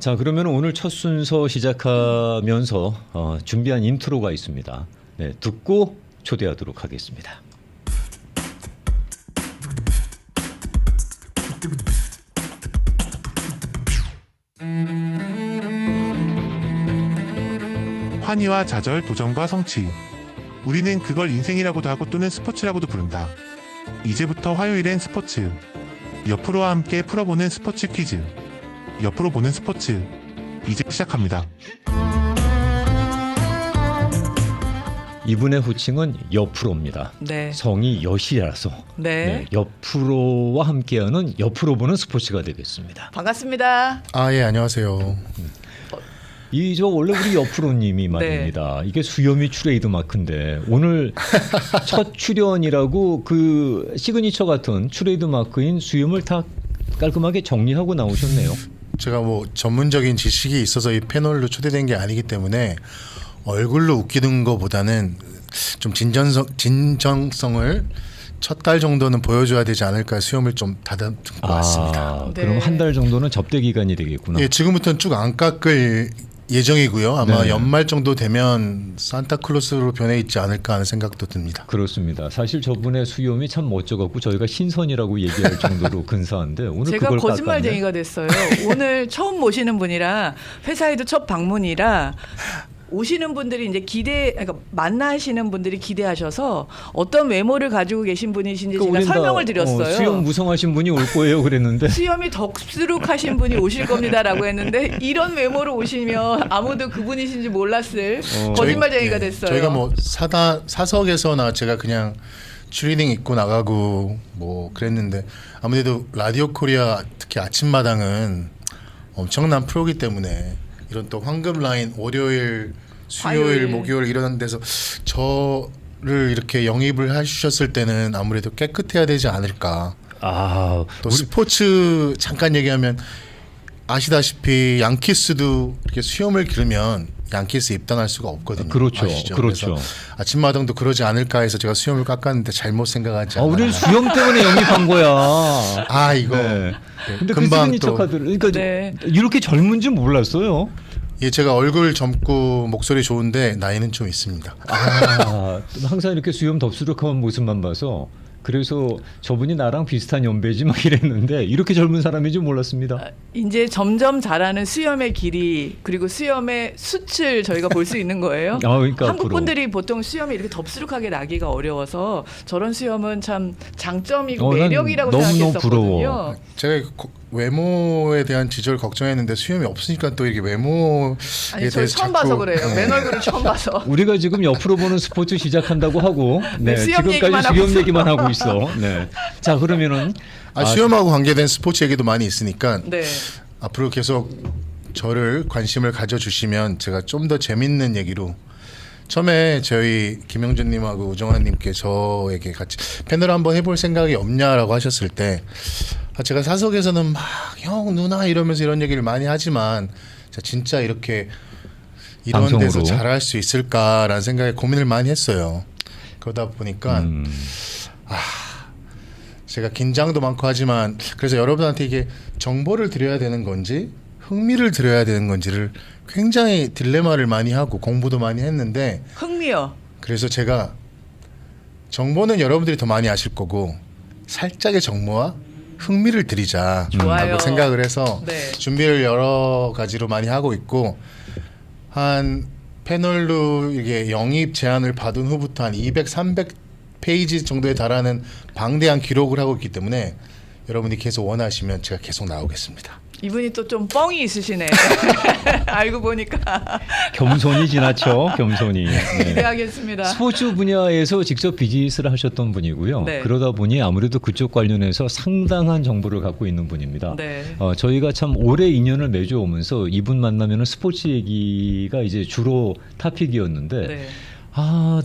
자, 그러면 오늘 첫 순서 시작하면서 준비한 인트로가 있습니다. 네, 듣고 초대하도록 하겠습니다. 환희와 좌절, 도전과 성취. 우리는 그걸 인생이라고도 하고 또는 스포츠라고도 부른다. 이제부터 화요일엔 스포츠. 옆으로와 함께 풀어보는 스포츠 퀴즈. 옆으로 보는 스포츠. 이제 시작합니다. 이분의 호칭은 옆으로입니다. 네. 성이 여시라서 네. 옆으로와 함께하는 옆으로 보는 스포츠가 되겠습니다. 반갑습니다. 예, 안녕하세요. 저 원래 우리 옆으로님이 말입니다. 이게 수염이 트레이드 마크인데 오늘 첫 출연이라고 그 시그니처 같은 트레이드 마크인 수염을 다 깔끔하게 정리하고 나오셨네요. 제가 뭐 전문적인 지식이 있어서 이 패널로 초대된 게 아니기 때문에 얼굴로 웃기는 것보다는 좀 진정성을 첫 달 정도는 보여줘야 되지 않을까 수염을 좀 다듬고 왔습니다. 네. 그럼 한 달 정도는 접대 기간이 되겠구나. 예, 지금부터는 쭉 안 깎을 예정이고요. 아마 네. 연말 정도 되면 산타클로스로 변해 있지 않을까 하는 생각도 듭니다. 그렇습니다. 사실 저분의 수염이 참 멋져갖고 저희가 신선이라고 얘기할 정도로 근사한데 오늘 제가 그걸 거짓말쟁이가 됐어요. 오늘 처음 모시는 분이라 회사에도 첫 방문이라 오시는 분들이 이제 그러니까 만나시는 분들이 기대하셔서 어떤 외모를 가지고 계신 분이신지 제가 우린 다, 설명을 드렸어요. 수염 무성하신 분이 올 거예요 그랬는데 수염이 덕수룩하신 분이 오실 겁니다라고 했는데 이런 외모로 오시면 아무도 그분이신지 몰랐을 거짓말쟁이가 됐어요. 저희가 뭐 사석에서나 제가 그냥 추리닝 입고 나가고 뭐 그랬는데 아무래도 라디오 코리아 특히 아침마당은 엄청난 프로기 때문에 이런 또 황금 라인 월요일, 수요일, 화요일. 목요일 이런 데서 저를 이렇게 영입을 해주셨을 때는 아무래도 깨끗해야 되지 않을까. 또 스포츠 잠깐 얘기하면 아시다시피 양키스도 이렇게 수염을 기르면 양키스 입단할 수가 없거든요. 그렇죠. 아시죠? 그렇죠. 그래서 아침마당도 그러지 않을까 해서 제가 수염을 깎았는데 잘못 생각하지 않아요. 우리는 수염 때문에 영입한 거야. 이거 네. 근데 그 금방 시그니처 또 카드를 그러니까 네. 이렇게 젊은 줄 몰랐어요. 예, 제가 얼굴 젊고 목소리 좋은데 나이는 좀 있습니다. 항상 이렇게 수염 덥수룩한 모습만 봐서 그래서 저분이 나랑 비슷한 연배지 막 이랬는데 이렇게 젊은 사람인 줄 몰랐습니다. 이제 점점 자라는 수염의 길이 그리고 수염의 숱을 저희가 볼 수 있는 거예요. 그러니까 한국 앞으로. 분들이 보통 수염이 이렇게 덥수룩하게 나기가 어려워서 저런 수염은 참 장점이고 난 매력이라고 너무너무 생각했었거든요. 부러워. 제가 외모에 대한 지적을 걱정했는데 수염이 없으니까 또 이게 외모에 아니 저 대해서 처음 자꾸, 봐서 그래요. 네. 맨 얼굴을 처음 봐서. 우리가 지금 옆으로 보는 스포츠 시작한다고 하고 네, 수염 얘기만 지금까지 하고 수염 있어. 얘기만 하고 있어. 네. 자, 그러면은 수염하고 관계된 스포츠 얘기도 많이 있으니까 네. 앞으로 계속 저를 관심을 가져주시면 제가 좀 더 재밌는 얘기로 처음에 저희 김영준님하고 우정환님께 저에게 같이 패널 한번 해볼 생각이 없냐라고 하셨을 때 제가 사석에서는 막 형 누나 이러면서 이런 얘기를 많이 하지만 진짜 이렇게 이런 방송으로. 데서 잘할 수 있을까라는 생각에 고민을 많이 했어요. 그러다 보니까 제가 긴장도 많고 하지만 그래서 여러분한테 이게 정보를 드려야 되는 건지 흥미를 드려야 되는 건지를 굉장히 딜레마를 많이 하고 공부도 많이 했는데 흥미요. 그래서 제가 정보는 여러분들이 더 많이 아실 거고 살짝의 정보와 흥미를 드리자라고 좋아요. 생각을 해서 네. 준비를 여러 가지로 많이 하고 있고 한 패널로 이게 영입 제안을 받은 후부터 한 200, 300페이지 정도에 달하는 방대한 기록을 하고 있기 때문에 여러분이 계속 원하시면 제가 계속 나오겠습니다. 이분이 또 좀 뻥이 있으시네. 알고 보니까 겸손이 지나쳐. 겸손이. 네. 기대하겠습니다. 스포츠 분야에서 직접 비즈니스를 하셨던 분이고요. 네. 그러다 보니 아무래도 그쪽 관련해서 상당한 정보를 갖고 있는 분입니다. 네. 저희가 참 오래 인연을 맺어오면서 이분 만나면 스포츠 얘기가 이제 주로 타픽이었는데 네.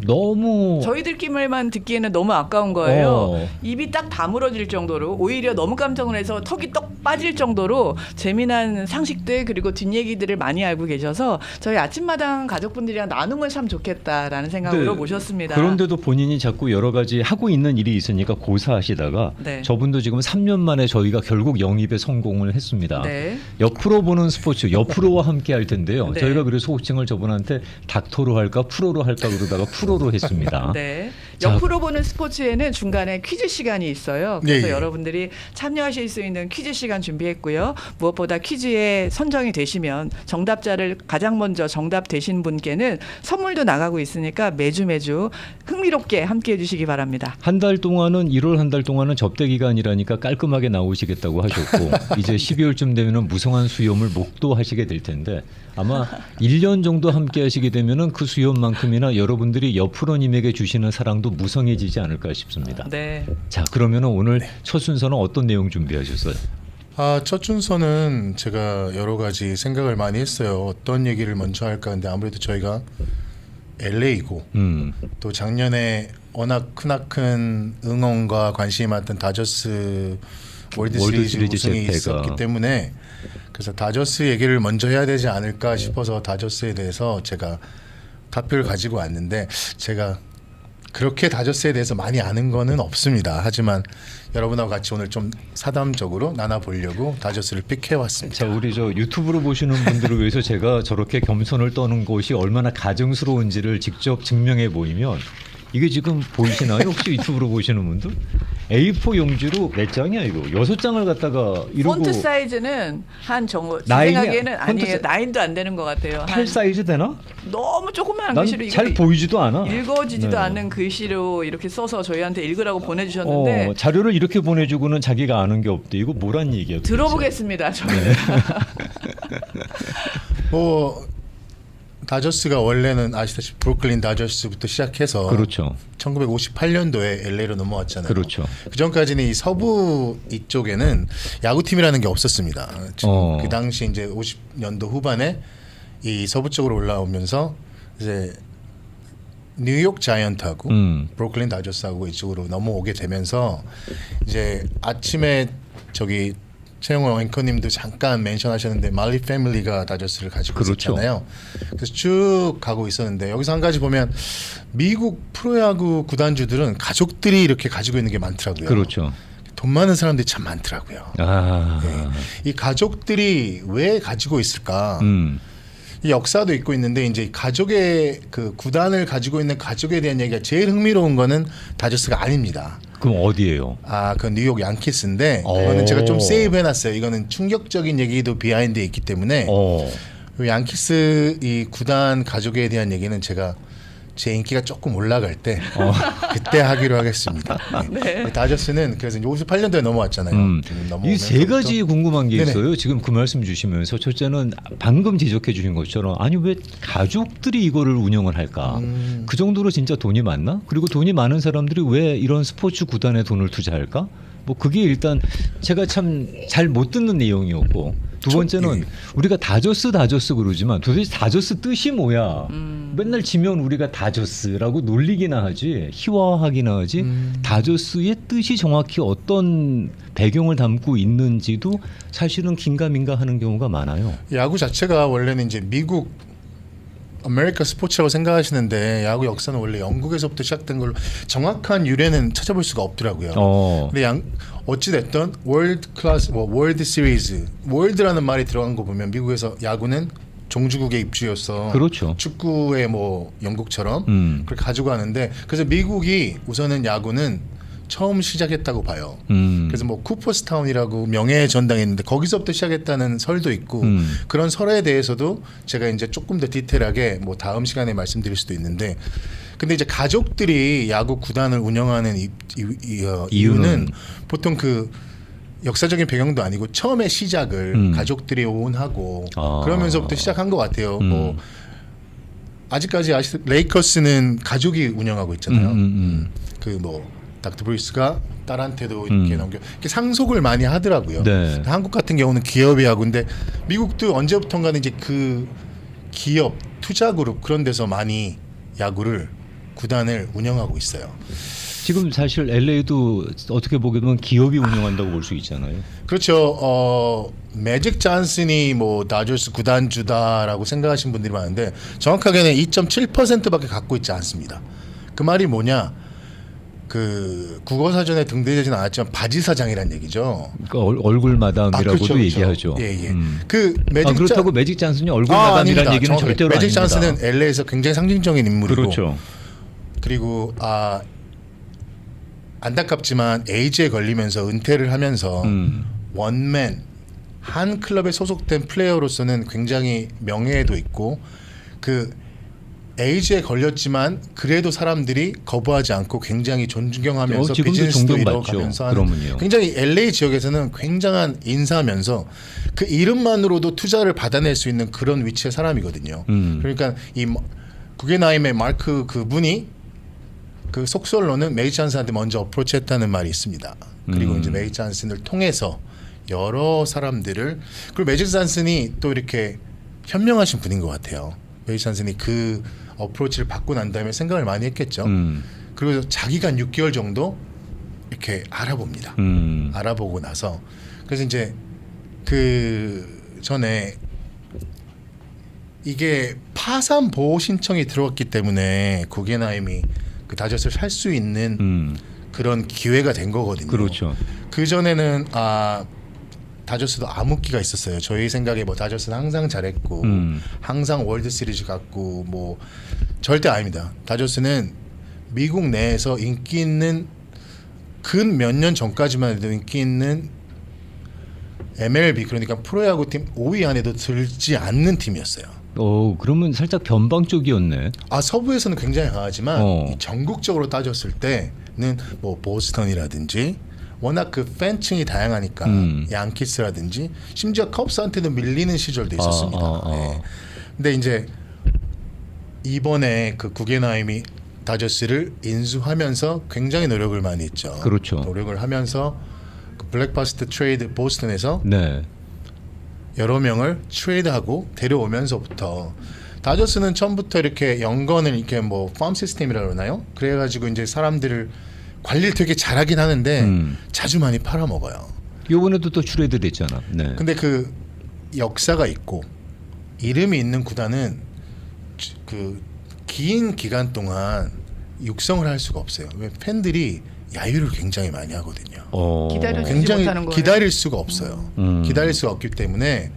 너무 저희들끼리만 듣기에는 너무 아까운 거예요. 어. 입이 딱 다물어질 정도로 오히려 너무 깜짝 놀라서 턱이 떡 빠질 정도로 재미난 상식들 그리고 뒷얘기들을 많이 알고 계셔서 저희 아침마당 가족분들이랑 나누면 참 좋겠다라는 생각으로 네. 모셨습니다. 그런데도 본인이 자꾸 여러 가지 하고 있는 일이 있으니까 고사하시다가 네. 저분도 지금 3년 만에 저희가 결국 영입에 성공을 했습니다. 네. 옆으로 보는 스포츠, 옆으로와 함께 할 텐데요. 네. 저희가 그래서 호칭을 저분한테 닥터로 할까 프로로 할까 그러다가 프로로 했습니다. 네. 자, 옆으로 보는 스포츠에는 중간에 퀴즈 시간이 있어요. 그래서 예, 예. 여러분들이 참여하실 수 있는 퀴즈 시간 준비했고요. 무엇보다 퀴즈에 선정이 되시면 정답자를 가장 먼저 정답 되신 분께는 선물도 나가고 있으니까 매주 흥미롭게 함께해 주시기 바랍니다. 한 달 동안은 1월 한 달 동안은 접대 기간이라니까 깔끔하게 나오시겠다고 하셨고 이제 12월쯤 되면은 무성한 수염을 목도하시게 될 텐데 아마 1년 정도 함께 하시게 되면은 그 수염만큼이나 여러분들이 옆으로님에게 주시는 사랑도 무성해지지 않을까 싶습니다. 네. 자, 그러면은 오늘 첫 순서는 어떤 내용 준비하셨어요? 첫 순서는 제가 여러 가지 생각을 많이 했어요. 어떤 얘기를 먼저 할까 근데 아무래도 저희가 LA고 또 작년에 워낙 크나큰 응원과 관심이 많던 다저스 월드 시리즈 우승이 재패가. 있었기 때문에 그래서 다저스 얘기를 먼저 해야 되지 않을까 싶어서 다저스에 대해서 제가 답변을 가지고 왔는데 제가 그렇게 다저스에 대해서 많이 아는 거는 없습니다. 하지만 여러분하고 같이 오늘 좀 사담적으로 나눠보려고 다저스를 픽해왔습니다. 자, 우리 저 유튜브로 보시는 분들을 위해서 제가 저렇게 겸손을 떠는 곳이 얼마나 가증스러운지를 직접 증명해 보이면 이게 지금 보이시나요? 혹시 유튜브로 보시는 분들? A4 용지로 몇 장이야 이거? 6장을 갖다가 이러고 폰트 사이즈는 한 정도 제 나인이- 생각에는 폰트 아니에요. 사- 9도 안 되는 것 같아요. 8 사이즈 되나? 너무 조그마한 난 글씨로 잘 이거 보이지도 않아. 읽어지지도 네. 않는 글씨로 이렇게 써서 저희한테 읽으라고 보내주셨는데 자료를 이렇게 보내주고는 자기가 아는 게 없대. 이거 뭐란 얘기야? 도대체? 들어보겠습니다. 저는. 뭐 다저스가 원래는 아시다시피 브루클린 다저스부터 시작해서 그렇죠. 1958년도에 LA로 넘어왔잖아요. 그렇죠. 그 전까지는 이 서부 이쪽에는 야구팀이라는 게 없었습니다. 지금 그 당시 이제 50년도 후반에 이 서부 쪽으로 올라오면서 이제 뉴욕 자이언트하고 브루클린 다저스하고 이쪽으로 넘어오게 되면서 이제 아침에 저기 최영호 앵커님도 잠깐 멘션하셨는데 말리 패밀리가 다저스를 가지고 그렇죠. 있었잖아요. 그래서 쭉 가고 있었는데 여기서 한 가지 보면 미국 프로야구 구단주들은 가족들이 이렇게 가지고 있는 게 많더라고요. 그렇죠. 돈 많은 사람들이 참 많더라고요. 이 가족들이 왜 가지고 있을까? 이 역사도 있고 있는데 이제 가족의 그 구단을 가지고 있는 가족에 대한 얘기가 제일 흥미로운 거는 다저스가 아닙니다. 그럼 어디예요? 그 뉴욕 양키스인데 이거는 제가 좀 세이브 해놨어요. 이거는 충격적인 얘기도 비하인드에 있기 때문에 이 양키스 이 구단 가족에 대한 얘기는 제가 제 인기가 조금 올라갈 때 그때 하기로 하겠습니다. 네. 다저스는 그래서 58년도에 넘어왔잖아요. 이 세 가지 궁금한 게 네네. 있어요. 지금 그 말씀 주시면서 첫째는 방금 지적해 주신 것처럼 아니 왜 가족들이 이거를 운영을 할까? 그 정도로 진짜 돈이 많나? 그리고 돈이 많은 사람들이 왜 이런 스포츠 구단에 돈을 투자할까? 뭐 그게 일단 제가 참 잘 못 듣는 내용이었고 두 번째는 우리가 다저스 그러지만 도대체 다저스 뜻이 뭐야? 맨날 지면 우리가 다저스라고 놀리기나 하지 희화하기나 하지 다저스의 뜻이 정확히 어떤 배경을 담고 있는지도 사실은 긴가민가 하는 경우가 많아요. 야구 자체가 원래는 이제 미국 아메리카 스포츠라고 생각하시는데 야구 역사는 원래 영국에서부터 시작된 걸로 정확한 유래는 찾아볼 수가 없더라고요. 근데 어찌 됐든 월드 클래스 월드 시리즈 월드라는 말이 들어간 거 보면 미국에서 야구는 종주국의 입주였어. 그렇죠. 축구의 뭐 영국처럼 그렇게 가지고 가는데 그래서 미국이 우선은 야구는 처음 시작했다고 봐요. 그래서 뭐 쿠퍼스타운이라고 명예의 전당이 있는데 거기서부터 시작했다는 설도 있고 그런 설에 대해서도 제가 이제 조금 더 디테일하게 뭐 다음 시간에 말씀드릴 수도 있는데 근데 이제 가족들이 야구 구단을 운영하는 이유는 보통 그 역사적인 배경도 아니고 처음에 시작을 가족들이 오운하고 그러면서부터 시작한 것 같아요. 뭐 아직까지 레이커스는 가족이 운영하고 있잖아요. 그 뭐 닥터 브루스가 딸한테도 이렇게 이렇게 상속을 많이 하더라고요. 네. 한국 같은 경우는 기업이 하고 근데 미국도 언제부턴가는 이제 그 기업 투자 그룹 그런 데서 많이 야구를 구단을 운영하고 있어요. 지금 사실 LA도 어떻게 보게 되면 기업이 운영한다고 볼 수 있잖아요. 그렇죠. 매직 잔슨이 뭐 다저스 구단주다라고 생각하시는 분들이 많은데 정확하게는 2.7%밖에 갖고 있지 않습니다. 그 말이 뭐냐? 그 국어 사전에 등재되진 않았지만 바지 사장이란 얘기죠. 그러니까 얼굴 마담이라고도 그렇죠. 얘기하죠. 예. 그 매직 그렇다고 매직 잔슨이 얼굴 아닙니다. 마담이라는 얘기는 정확하게. 절대로 매직 아닙니다. 잔슨은 LA에서 굉장히 상징적인 인물이고 그렇죠. 그리고 안타깝지만 에이즈에 걸리면서 은퇴를 하면서 원맨 한 클럽에 소속된 플레이어로서는 굉장히 명예도 있고 그 에이즈에 걸렸지만 그래도 사람들이 거부하지 않고 굉장히 존경하면서 지금도 비즈니스도 존경받죠. 이뤄가면서 하는 그러면요. 굉장히 LA 지역에서는 굉장한 인사면서 그 이름만으로도 투자를 받아낼 수 있는 그런 위치의 사람이거든요. 그러니까 이 구겐하임의 마크 그분이 그 속설로는 매직 잔슨한테 먼저 어프로치했다는 말이 있습니다. 그리고 이제 매직 잔슨을 통해서 여러 사람들을 그리고 매직 잔슨이 또 이렇게 현명하신 분인 것 같아요. 매직 잔슨이 그 어프로치를 받고 난 다음에 생각을 많이 했겠죠. 그리고 자기가 한 6개월 정도 이렇게 알아봅니다. 알아보고 나서 그래서 이제 그 전에 이게 파산 보호 신청이 들어왔기 때문에 구겐하임이 그 다저스를 살 수 있는 그런 기회가 된 거거든요. 그렇죠. 그 전에는 다저스도 암흑기가 있었어요. 저희 생각에 뭐 다저스는 항상 잘했고 항상 월드 시리즈 갔고 뭐 절대 아닙니다. 다저스는 미국 내에서 인기 있는 근 몇 년 전까지만 해도 인기 있는 MLB 그러니까 프로야구 팀 5위 안에도 들지 않는 팀이었어요. 그러면 살짝 변방 쪽이었네. 서부에서는 굉장히 강하지만 이 전국적으로 따졌을 때는 뭐 보스턴이라든지 워낙 그 팬층이 다양하니까 양키스라든지 심지어 컵스한테도 밀리는 시절도 있었습니다. 예. 근데 이제 이번에 그 구겐하임이 다저스를 인수하면서 굉장히 노력을 많이 했죠. 그렇죠. 노력을 하면서 그 블랙버스트 트레이드 보스턴에서 네. 여러 명을 트레이드하고 데려오면서부터 다저스는 처음부터 이렇게 연건을 이렇게 뭐 팜 시스템이라고 그러나요? 그래가지고 이제 사람들을 관리를 되게 잘하긴 하는데 자주 많이 팔아먹어요. 요번에도 또 트레이드 됐잖아. 네. 근데 그 역사가 있고 이름이 있는 구단은 그 긴 기간 동안 육성을 할 수가 없어요. 왜 팬들이 야유를 굉장히 많이 하거든요. 기다려주지 굉장히 못하는 거예요. 기다릴 수가 없어요. 기다릴 수가 없기 때문에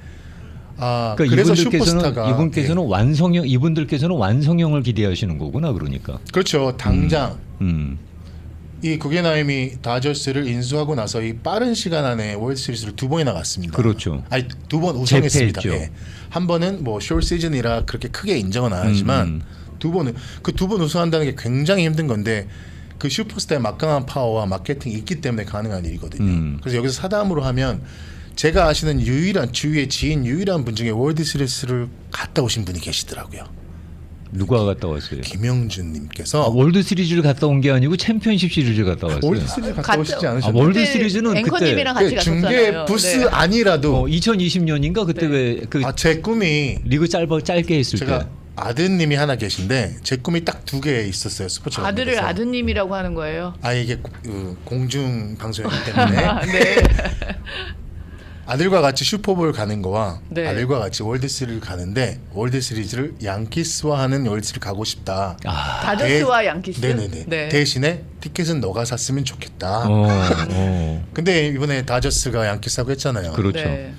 그러니까 그래서 슈퍼스타가 이분께서는 이분들께서는 완성형을 기대하시는 거구나. 그러니까. 그렇죠. 당장 이 구겐하임이 다저스를 인수하고 나서 이 빠른 시간 안에 월드 시리즈를 2번이나 갔습니다. 그렇죠. 아니 2번 우승했습니다. 재패했죠. 예. 한 번은 뭐 숏 시즌이라 그렇게 크게 인정은 안 하지만 두 번은 그 2번 우승한다는 게 굉장히 힘든 건데 그 슈퍼스타의 막강한 파워와 마케팅이 있기 때문에 가능한 일이거든요. 그래서 여기서 사담으로 하면 제가 아시는 유일한 주위의 지인 유일한 분 중에 월드 시리즈를 갔다 오신 분이 계시더라고요. 누가 갔다 왔어요? 김영준님께서 월드 시리즈를 갔다 온 게 아니고 챔피언십 시리즈를 갔다 왔어요. 월드 시리즈 갔다 오시지 않으셨나요? 월드 시리즈는 앵커님이랑 그때 같이 중계 갔었잖아요. 부스 네. 아니라도 2020년인가 그때 네. 왜 그 제 꿈이 리그 짧게 했을 제가 때. 아드님이 하나 계신데 제 꿈이 딱 2개 있었어요. 스포츠 아들을 관련해서. 아드님이라고 하는 거예요. 이게 공중 방송이기 때문에 네. 아들과 같이 슈퍼볼 가는 거와 네. 아들과 같이 월드 시리즈를 가는데 월드 시리즈를 양키스와 하는 월드 시리즈를 가고 싶다. 다저스와 양키스. 네네네. 네. 대신에 티켓은 너가 샀으면 좋겠다. 근데 이번에 다저스가 양키스하고 했잖아요. 그렇죠. 네.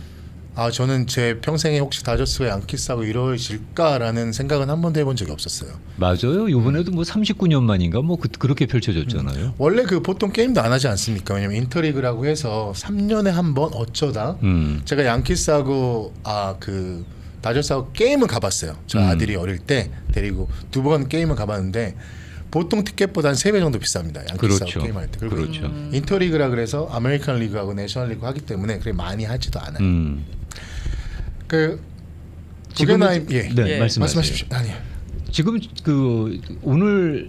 저는 제 평생에 혹시 다저스가 양키스하고 이루어질까라는 생각은 한 번도 해본 적이 없었어요. 맞아요. 이번에도 뭐 39년 만인가 뭐 그렇게 펼쳐졌잖아요. 원래 그 보통 게임도 안 하지 않습니까? 왜냐면 인터리그라고 해서 3년에 한 번 어쩌다 제가 양키스하고 그 다저스하고 게임은 가봤어요. 저 아들이 어릴 때 데리고 2번 게임은 가봤는데 보통 티켓보다 한 3배 정도 비쌉니다. 양키스하고 그렇죠. 게임할 때. 그리고 그렇죠. 인터리그라 그래서 아메리칸 리그하고 내셔널 리그 하기 때문에 그렇게 많이 하지도 않아요. 그 지금은 구겐하임 네, 예. 말씀하십시오. 말씀하십시오. 아니요. 지금 그 오늘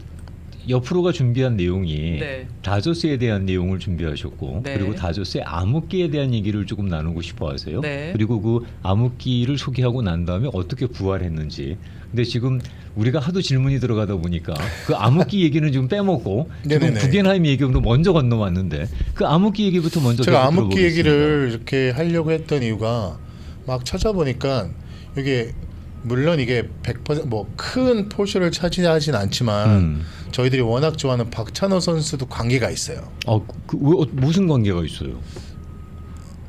옆으로가 준비한 내용이 네. 다저스에 대한 내용을 준비하셨고 네. 그리고 다저스의 암흑기에 대한 얘기를 조금 나누고 싶어 하세요. 네. 그리고 그 암흑기를 소개하고 난 다음에 어떻게 부활했는지. 근데 지금 우리가 하도 질문이 들어가다 보니까 그 암흑기 얘기는 지금 빼먹고 지금 네네네. 구겐하임 얘기로 먼저 건너왔는데 그 암흑기 얘기부터 먼저 제가 계속 암흑기 들어보겠습니다. 얘기를 이렇게 하려고 했던 이유가 막 찾아보니까 이게 물론 이게 100%뭐 큰 포션을 차지하진 않지만 저희들이 워낙 좋아하는 박찬호 선수도 관계가 있어요. 무슨 관계가 있어요?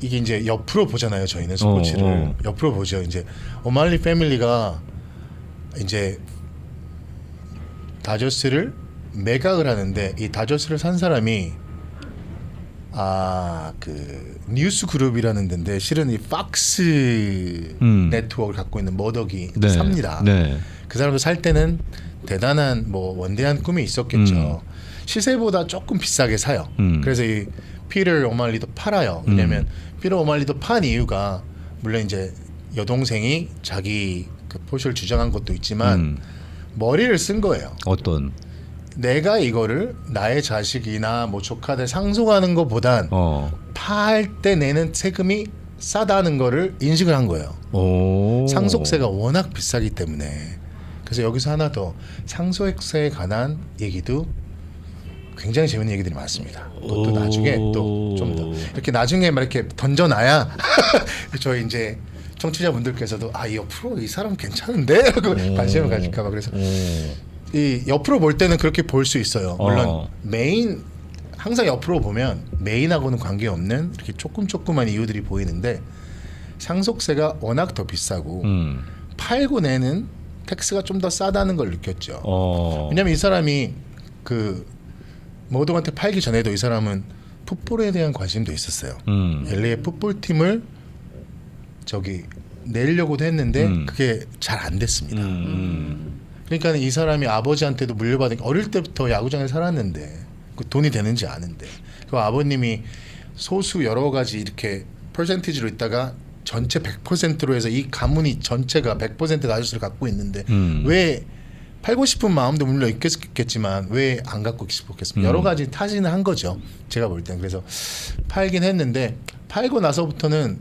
이게 이제 옆으로 보잖아요. 저희는 스포츠를 어. 옆으로 보죠. 이제 오말리 패밀리가 이제 다저스를 매각을 하는데 이 다저스를 산 사람이 그 뉴스 그룹이라는 데인데 실은 이 팍스 네트워크를 갖고 있는 머덕이 네. 삽니다. 네. 그 사람도 살 때는 대단한 뭐 원대한 꿈이 있었겠죠. 시세보다 조금 비싸게 사요. 그래서 이 피터 오말리도 팔아요. 왜냐면 피터 오말리도 판 이유가 물론 이제 여동생이 자기 그 포쇼를 주장한 것도 있지만 머리를 쓴 거예요. 어떤? 내가 이거를 나의 자식이나 뭐 조카들 상속하는 것보단 팔 때 내는 세금이 싸다는 거를 인식을 한 거예요. 오. 상속세가 워낙 비싸기 때문에. 그래서 여기서 하나 더 상속세에 관한 얘기도 굉장히 재밌는 얘기들이 많습니다. 또 나중에 또 좀 더 이렇게 나중에 막 이렇게 던져놔야 저희 이제 청취자분들께서도 이 옆으로 이 사람 괜찮은데 하고 관심을 가질까 봐. 그래서 이 옆으로 볼 때는 그렇게 볼 수 있어요. 물론 메인 항상 옆으로 보면 메인하고는 관계없는 이렇게 조금만 이유들이 보이는데 상속세가 워낙 더 비싸고 팔고 내는 텍스가 좀 더 싸다는 걸 느꼈죠. 왜냐하면 이 사람이 그 모동한테 팔기 전에도 이 사람은 풋볼에 대한 관심도 있었어요. LA 풋볼 팀을 저기 내려고도 했는데 그게 잘 안 됐습니다. 그러니까 이 사람이 아버지한테도 물려받은 어릴 때부터 야구장에 살았는데 그 돈이 되는지 아는데 그 아버님이 소수 여러 가지 이렇게 퍼센티지로 있다가 전체 100%로 해서 이 가문이 전체가 100% 다저스를 갖고 있는데 왜 팔고 싶은 마음도 물론 있겠지만 왜 안 갖고 싶었겠습니까? 여러 가지 타진을 한 거죠. 제가 볼 땐. 그래서 팔긴 했는데 팔고 나서부터는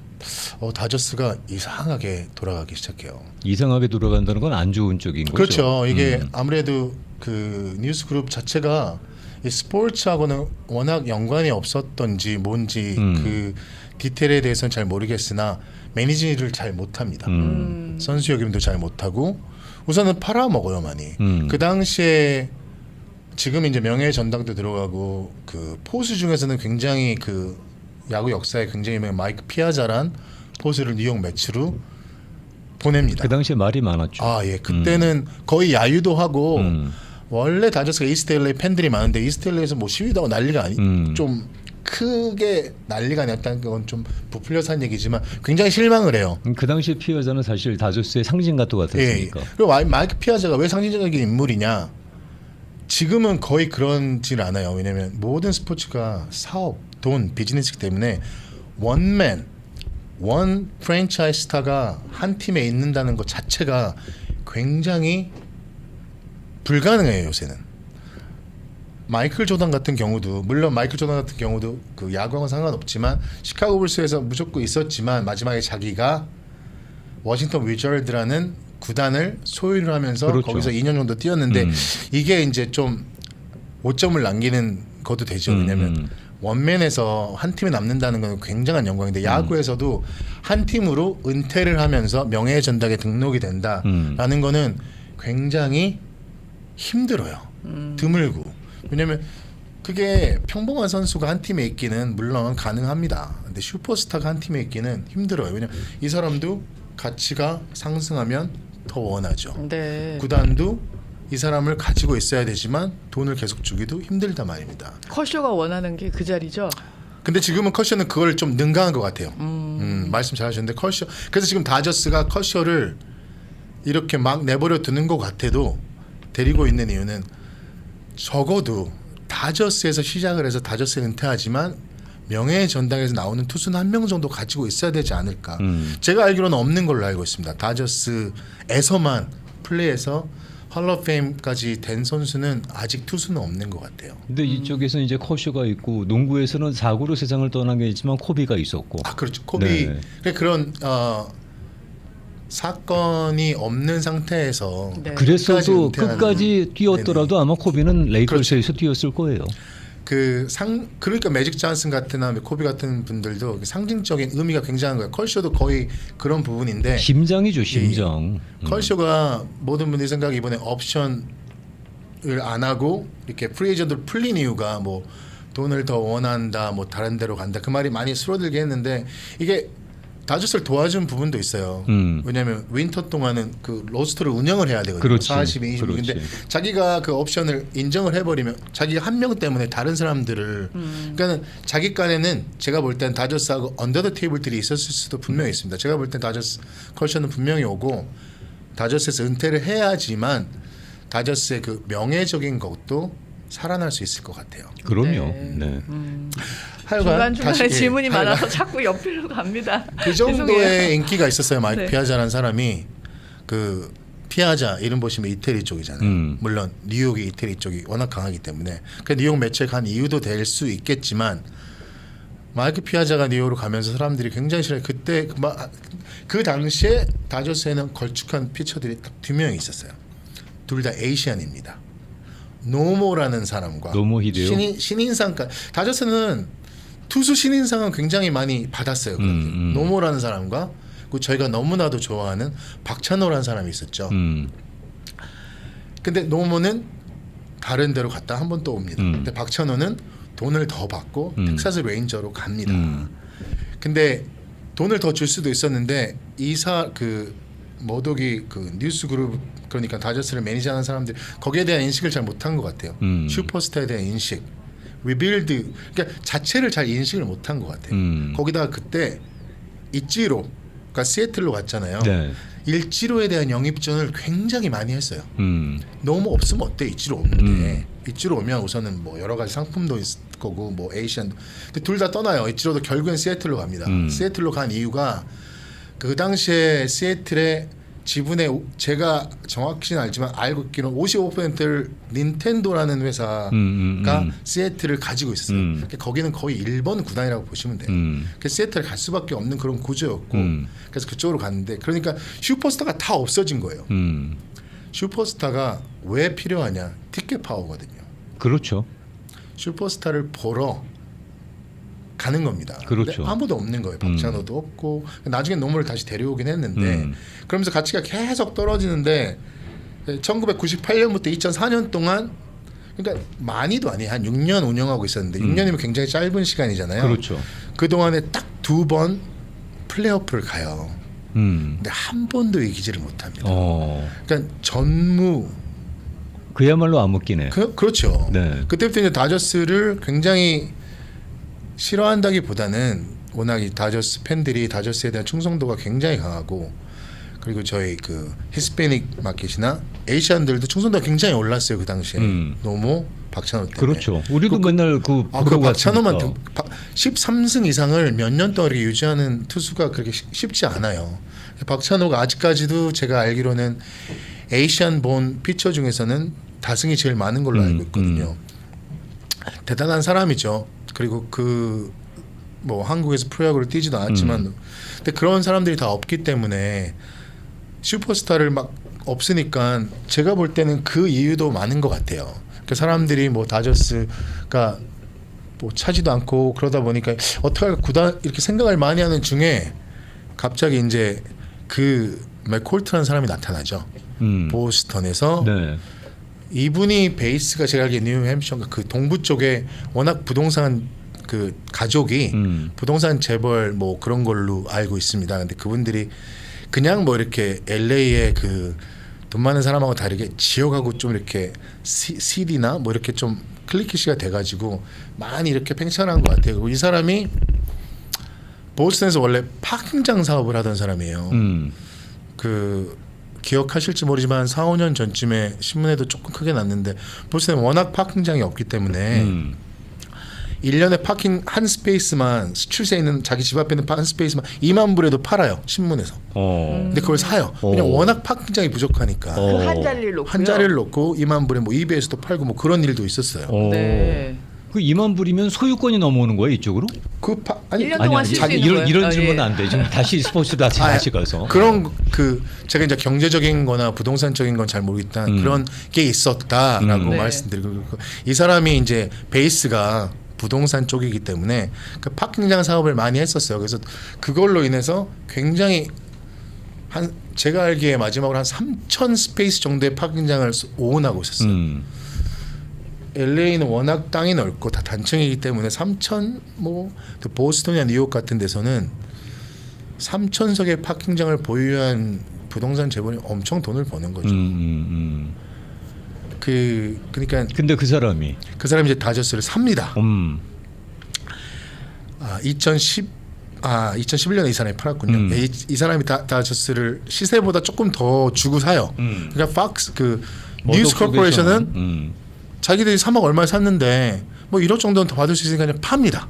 다저스가 이상하게 돌아가기 시작해요. 이상하게 돌아간다는 건 안 좋은 쪽인 거죠. 그렇죠. 이게 아무래도 그 뉴스 그룹 자체가 이 스포츠하고는 워낙 연관이 없었던지 뭔지 그 디테일에 대해서는 잘 모르겠으나 매니지를 잘 못합니다. 선수 역임도 잘 못하고 우선은 팔아먹어요 많이. 그 당시에 지금 이제 명예의 전당도 들어가고 그 포수 중에서는 굉장히 그 야구 역사에 굉장히 유명한 마이크 피아자란 포수를 뉴욕 매치로 보냅니다. 그 당시에 말이 많았죠. 예. 그때는 거의 야유도 하고 원래 다저스가 이스트 LA 팬들이 많은데 이스트 LA에서 뭐 시위도 하고 난리가 좀 크게 난리가 났다는 건 좀 부풀려서 한 얘기지만 굉장히 실망을 해요. 그 당시에 피어자는 사실 다저스의 상징과도 같았으니까. 그리고 마이크 피아자가 왜 상징적인 인물이냐? 지금은 거의 그런질 않아요. 왜냐하면 모든 스포츠가 사업, 돈, 비즈니스이기 때문에 원 프랜차이즈 스타가 한 팀에 있는다는 것 자체가 굉장히 불가능해요 요새는. 마이클 조던 같은 경우도 물론 마이클 조던 같은 경우도 그 야구하고는 상관없지만 시카고 불스에서 무조건 있었지만 마지막에 자기가 워싱턴 위저드라는 구단을 소유를 하면서 그렇죠. 거기서 2년 정도 뛰었는데 이게 이제 좀 오점을 남기는 것도 되죠. 왜냐하면 원맨에서 한 팀에 남는다는 건 굉장한 영광인데 야구에서도 한 팀으로 은퇴를 하면서 명예의 전당에 등록이 된다라는 거는 굉장히 힘들어요. 드물고. 왜냐하면 그게 평범한 선수가 한 팀에 있기는 물론 가능합니다. 근데 슈퍼스타가 한 팀에 있기는 힘들어요. 왜냐하면 이 사람도 가치가 상승하면 더 원하죠. 네. 구단도 이 사람을 가지고 있어야 되지만 돈을 계속 주기도 힘들단 말입니다. 커쇼가 원하는 게 그 자리죠. 근데 지금은 커쇼는 그걸 좀 능가한 것 같아요. 말씀 잘하셨는데 커쇼. 그래서 지금 다저스가 커쇼를 이렇게 막 내버려 두는 것 같아도 데리고 있는 이유는 적어도 다저스에서 시작을 해서 다저스에 은퇴하지만 명예의 전당에서 나오는 투수는 한 명 정도 가지고 있어야 되지 않을까. 제가 알기로는 없는 걸로 알고 있습니다. 다저스에서만 플레이해서 헐러페임까지 된 선수는 아직 투수는 없는 것 같아요. 근데 이쪽에서는 이제 커쇼가 있고 농구에서는 사구로 세상을 떠나게 했지만 코비가 있었고. 아 그렇죠. 코비 네. 그런 사건이 없는 상태에서 네. 그랬어도 끝까지 은퇴하는- 끝까지 뛰었더라도 아마 코비는 레이커스에서 뛰었을 거예요. 그러니까 매직 존슨 같은 코비 같은 분들도 상징적인 의미가 굉장한 거예요. 컬쇼도 거의 그런 부분인데 심장이죠, 심장. 컬쇼가 모든 분들이 생각 이번에 옵션을 안 하고 이렇게 프리에이전트로 풀린 이유가 뭐 돈을 더 원한다, 뭐 다른 데로 간다 그 말이 많이 줄어들게 했는데 이게 다저스를 도와준 부분도 있어요. 왜냐하면 윈터 동안은 그 로스터를 운영을 해야 되거든요. 그렇지. 40인 26. 근데 그렇지. 자기가 그 옵션을 인정을 해버리면 자기가 한 명 때문에 다른 사람들을 그러니까는 자기 간에는 제가 볼 땐 다저스하고 언더 더 테이블들이 있었을 수도 분명히 있습니다. 제가 볼 땐 다저스 컬처는 분명히 오고 다저스에서 은퇴를 해야지만 다저스의 그 명예적인 것도 살아날 수 있을 것 같아요. 그럼요. 네. 네. 중간 하여간 중간에 다시, 질문이 하여간 많아서 자꾸 옆으로 갑니다. 그 정도의 죄송해요. 인기가 있었어요. 마이크 네. 피아자라는 사람이 그 피아자 이름 보시면 이태리 쪽이잖아요. 물론 뉴욕이 이태리 쪽이 워낙 강하기 때문에 그 뉴욕 매체에 간 이유도 될 수 있겠지만 마이크 피아자가 뉴욕으로 가면서 사람들이 굉장히 싫어요. 그때 그 당시에 다저스에는 걸쭉한 피처들이 딱 두 명이 있었어요. 둘 다 에이시안입니다. 노모라는 사람과 노모 히데요? 신인상까지 다저스는 투수 신인상은 굉장히 많이 받았어요. 노모라는 사람과 그리고 저희가 너무나도 좋아하는 박찬호라는 사람이 있었죠. 근데 노모는 다른 데로 갔다 한 번 또 옵니다. 근데 박찬호는 돈을 더 받고 텍사스 레인저로 갑니다. 근데 돈을 더 줄 수도 있었는데 그 머독이 그 뉴스 그룹 그러니까 다저스를 매니저하는 사람들 거기에 대한 인식을 잘 못한 것 같아요. 슈퍼스타에 대한 인식, 리빌드 그러니까 자체를 잘 인식을 못한 것 같아요. 거기다가 그때 이치로가 시애틀로 갔잖아요. 네. 일지로에 대한 영입전을 굉장히 많이 했어요. 너무 없으면 어때? 이치로 없는데 이치로 오면 우선은 뭐 여러 가지 상품도 있을 거고 뭐 에이시안도 근데 둘 다 떠나요. 이치로도 결국엔 시애틀로 갑니다. 시애틀로 간 이유가 그 당시에 시애틀의 지분의 제가 정확히는 알지만 알고 있기로는 55%를 닌텐도라는 회사가 시애틀을 가지고 있었어요. 그러니까 거기는 거의 일본 구단이라고 보시면 돼요. 그래서 시애틀을 갈 수밖에 없는 그런 구조였고 그래서 그쪽으로 갔는데 그러니까 슈퍼스타가 다 없어진 거예요. 슈퍼스타가 왜 필요하냐? 티켓 파워거든요. 그렇죠. 슈퍼스타를 보러 가는 겁니다. 그렇죠. 근데 아무도 없는 거예요. 박찬호도 없고 나중에 노무를 다시 데려오긴 했는데 그러면서 가치가 계속 떨어지는데 1998년부터 2004년 동안 그러니까 많이도 아니에요. 한 6년 운영하고 있었는데 6년이면 굉장히 짧은 시간이잖아요. 그렇죠. 그동안에 딱 2번 플레이오프를 가요. 근데 한 번도 이기지를 못합니다. 그러니까 전무 그야말로 암흑기네. 그렇죠. 네. 그때부터 이제 다저스를 굉장히 싫어한다기보다는 워낙 이 다저스 팬들이 다저스에 대한 충성도가 굉장히 강하고 그리고 저희 그 히스패닉 마켓이나 에이시안들도 충성도가 굉장히 올랐어요 그 당시에 노모 박찬호 때문에. 그렇죠. 우리도 맨날 그 그 박찬호만 13승 이상을 몇 년 동안 이렇게 유지하는 투수가 그렇게 쉽지 않아요. 박찬호가 아직까지도 제가 알기로는 에이시안 본 피처 중에서는 다승이 제일 많은 걸로 알고 있거든요. 대단한 사람이죠. 그리고 그 뭐 한국에서 프로야구를 뛰지도 않았지만 근데 그런 사람들이 다 없기 때문에 슈퍼스타를 막 없으니까 제가 볼 때는 그 이유도 많은 것 같아요. 그 사람들이 뭐 다저스가 뭐 차지도 않고 그러다 보니까 어떻게 할까 구단 이렇게 생각을 많이 하는 중에 갑자기 이제 그 맥콜트라는 사람이 나타나죠. 보스턴에서 네. 이분이 베이스가 제가 알기에 뉴햄셔인가 그 동부 쪽에 워낙 부동산 그 가족이 부동산 재벌 뭐 그런 걸로 알고 있습니다. 근데 그분들이 그냥 뭐 이렇게 LA의 그 돈 많은 사람하고 다르게 지역하고 좀 이렇게 CD나 뭐 이렇게 좀 클리키시가 돼가지고 많이 이렇게 팽창한 것 같아요. 그리고 이 사람이 보스턴에서 원래 파킹장 사업을 하던 사람이에요. 그 기억하실지 모르지만 4, 5년 전쯤에 신문에도 조금 크게 났는데 보스턴에 워낙 파킹장이 없기 때문에 1년에 파킹 한 스페이스만 출세에 있는 자기 집 앞에 있는 한 스페이스만 2만 불에도 팔아요. 신문에서. 근데 그걸 사요. 왜냐면 워낙 파킹장이 부족하니까. 어. 그 한 자리를 놓고요. 한 자리를 놓고 2만 불에 뭐 이베이에서도 팔고 뭐 그런 일도 있었어요. 네. 그 2만 불이면 소유권이 넘어오는 거예요 이쪽으로? 아니 1년 동안 쓸 수 있는 이런 거예요? 이런 아, 질문은 예. 안 돼. 지금 다시 스포츠 다시 가서. 그런 제가 이제 경제적인거나 부동산적인 건 잘 모르겠다 그런 게 있었다라고 네. 말씀드리고 이 사람이 이제 베이스가 부동산 쪽이기 때문에 그 파킹장 사업을 많이 했었어요. 그래서 그걸로 인해서 굉장히 제가 알기에 마지막으로 한 3,000 스페이스 정도의 파킹장을 오운하고 있었어요. LA는 워낙 땅이 넓고 다 단층이기 때문에 3,000 뭐 보스턴이나 뉴욕 같은 데서는 3,000석의 파킹장을 보유한 부동산 재벌이 엄청 돈을 버는 거죠. 그러니까 근데 그 사람이 그 사람이 이제 다저스를 삽니다. 2011년에 이 사람이 팔았군요. 이 사람이 다저스를 시세보다 조금 더 주고 사요. 그러니까 팍스 뉴스 코퍼레이션은 자기들이 3억 얼마에 샀는데 뭐 1억 정도는 더 받을 수 있으니까 그냥 팝니다.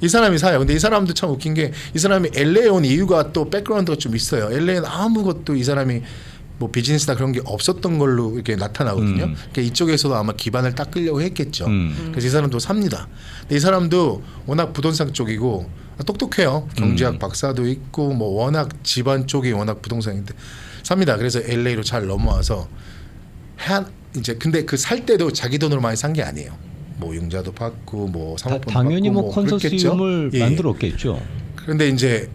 이 사람이 사요. 근데 이 사람도 참 웃긴 게 이 사람이 LA에 온 이유가 또 백그라운드가 좀 있어요. LA는 아무것도 이 사람이 뭐 비즈니스나 그런 게 없었던 걸로 이렇게 나타나거든요. 그러니까 이쪽에서도 아마 기반을 닦으려고 했겠죠. 그래서 이 사람도 삽니다. 근데 이 사람도 워낙 부동산 쪽이고 똑똑해요. 경제학 박사도 있고 뭐 워낙 집안 쪽이 워낙 부동산인데 삽니다. 그래서 LA로 잘 넘어와서 이제 근데 그 살 때도 자기 돈으로 많이 산 게 아니에요. 뭐 융자도 받고 뭐 사모펀드 당연히 받고 뭐 컨소시엄을 예. 만들었겠죠. 그런데 이제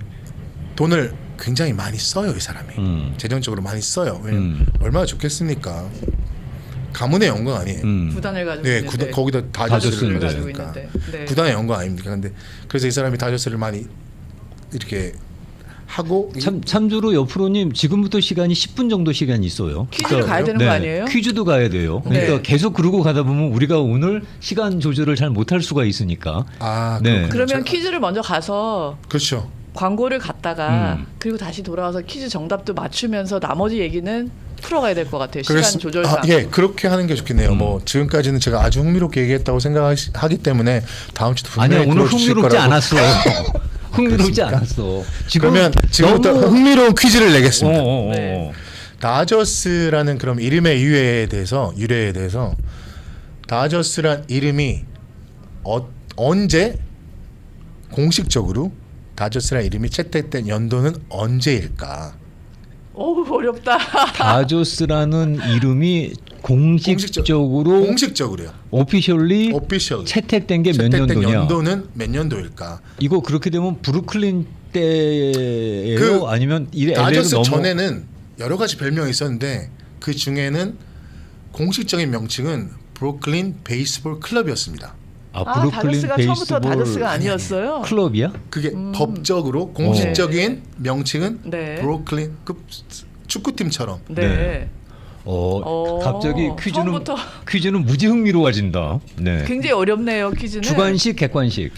돈을 굉장히 많이 써요, 이 사람이. 재정적으로 많이 써요. 왜냐면 얼마나 좋겠습니까? 가문의 영광 아니에요. 구단을 가지고 네, 있는데. 거기다 다저스를 가지고 가지고 있는데. 네. 구단의 영광 아닙니까? 근데 그래서 이 사람이 다저스를 많이 이렇게 하고 참조로 옆으로님 지금부터 시간이 10분 정도 시간이 있어요. 퀴즈를 가야 되는 거 아니에요? 퀴즈도 가야 돼요. 그러니까 네. 계속 그러고 가다 보면 우리가 오늘 시간 조절을 잘 못할 수가 있으니까. 그렇군요. 네. 그러면 퀴즈를 먼저 가서 그렇죠. 광고를 갔다가 그리고 다시 돌아와서 퀴즈 정답도 맞추면서 나머지 얘기는 풀어가야 될 것 같아요. 시간 조절상. 예, 그렇게 하는 게 좋겠네요. 뭐 지금까지는 제가 아주 흥미롭게 얘기했다고 생각하기 때문에 다음 주도 분명히 아니야 오늘 들어주실 흥미롭지 거라고. 않았어. 흥미롭지 않았어. 그러면 지금부터 너무- 흥미로운 퀴즈를 내겠습니다. 네. 다저스라는 그럼 이름의 유래에 대해서 다저스란 이름이 언제 공식적으로 다저스란 이름이 채택된 연도는 언제일까? 어우 어렵다. 다저스라는 이름이 공식적으로요. 오피셜리 오피셜 채택된 게 몇 채택된 년도냐? 연도는 몇 년도일까? 이거 그렇게 되면 브루클린 때예요? 아니면 LA로 다저스 넘어? 전에는 여러 가지 별명이 있었는데 그 중에는 공식적인 명칭은 브루클린 베이스볼 클럽이었습니다. 다저스가 처음부터 다저스가 아니었어요. 클럽이야? 그게 법적으로 공식적인 명칭은 네. 브루클린급 축구팀처럼. 네. 갑자기 처음부터 퀴즈는 무지 흥미로워진다. 네. 굉장히 어렵네요 퀴즈는. 주관식, 객관식,